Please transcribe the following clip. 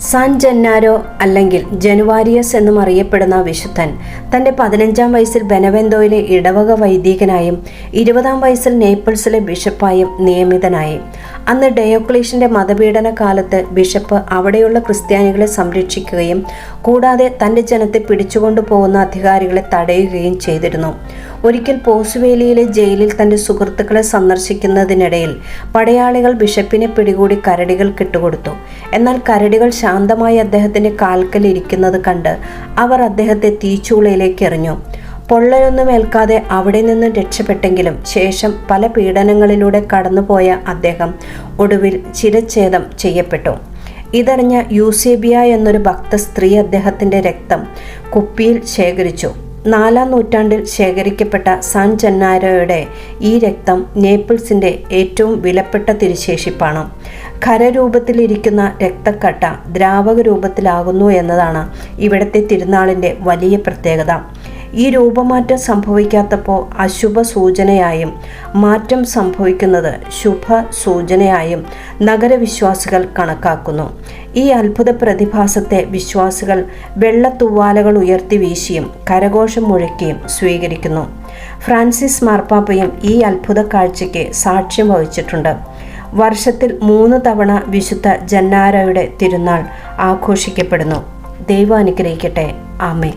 San ജന്നാരോ അല്ലെങ്കിൽ ജനുവാരിയസ് എന്നും അറിയപ്പെടുന്ന വിശുദ്ധൻ തൻ്റെ 15-ാം വയസ്സിൽ ബെനവെന്തോയിലെ ഇടവക വൈദികനായും 20-ാം വയസ്സിൽ നേപ്പിൾസിലെ ബിഷപ്പായും നിയമിതനായി. അന്ന് ഡയോക്ലീഷ്യൻ്റെ മതപീഡന കാലത്ത് ബിഷപ്പ് അവിടെയുള്ള ക്രിസ്ത്യാനികളെ സംരക്ഷിക്കുകയും കൂടാതെ തൻ്റെ ജനത്തെ പിടിച്ചുകൊണ്ടുപോകുന്ന അധികാരികളെ തടയുകയും ചെയ്തിരുന്നു. ഒരിക്കൽ പോസുവേലിയിലെ ജയിലിൽ തൻ്റെ സുഹൃത്തുക്കളെ സന്ദർശിക്കുന്നതിനിടയിൽ പടയാളികൾ ബിഷപ്പിനെ പിടികൂടി കരടികൾ കിട്ടുകൊടുത്തു. എന്നാൽ കരടികൾ ശാന്തമായി അദ്ദേഹത്തിൻ്റെ കാൽക്കൽ ഇരിക്കുന്നത് കണ്ട് അവർ അദ്ദേഹത്തെ തീച്ചൂളയിലേക്ക് എറിഞ്ഞു. പൊള്ളലൊന്നും ഏൽക്കാതെ അവിടെ നിന്നും രക്ഷപ്പെട്ടെങ്കിലും ശേഷം പല പീഡനങ്ങളിലൂടെ കടന്നുപോയ അദ്ദേഹം ഒടുവിൽ ശിരച്ഛേദം ചെയ്യപ്പെട്ടു. ഇതറിഞ്ഞ യൂസേബിയ എന്നൊരു ഭക്ത സ്ത്രീ അദ്ദേഹത്തിൻ്റെ രക്തം കുപ്പിയിൽ ശേഖരിച്ചു. 4-ാം നൂറ്റാണ്ടിൽ ശേഖരിക്കപ്പെട്ട സാൻ ജന്നാരോയുടെ ഈ രക്തം നേപ്പിൾസിൻ്റെ ഏറ്റവും വിലപ്പെട്ട തിരുശേഷിപ്പാണ്. ഖരരൂപത്തിലിരിക്കുന്ന രക്തക്കട്ട ദ്രാവക രൂപത്തിലാകുന്നു എന്നതാണ് ഇവിടുത്തെ തിരുനാളിൻ്റെ വലിയ പ്രത്യേകത. ഈ രൂപമാറ്റം സംഭവിക്കാത്തപ്പോൾ അശുഭ സൂചനയായും മാറ്റം സംഭവിക്കുന്നത് ശുഭ സൂചനയായും നഗരവിശ്വാസികൾ കണക്കാക്കുന്നു. ഈ അത്ഭുത പ്രതിഭാസത്തെ വിശ്വാസികൾ വെള്ളത്തൂവാലകൾ ഉയർത്തി വീശിയും കരഘോഷം മുഴക്കിയും സ്വീകരിക്കുന്നു. ഫ്രാൻസിസ് മാർപ്പാപ്പയും ഈ അത്ഭുത കാഴ്ചയ്ക്ക് സാക്ഷ്യം വഹിച്ചിട്ടുണ്ട്. വർഷത്തിൽ 3 തവണ വിശുദ്ധ ജന്നാരോയുടെ തിരുനാൾ ആഘോഷിക്കപ്പെടുന്നു. ദൈവം അനുഗ്രഹിക്കട്ടെ. ആമേൻ.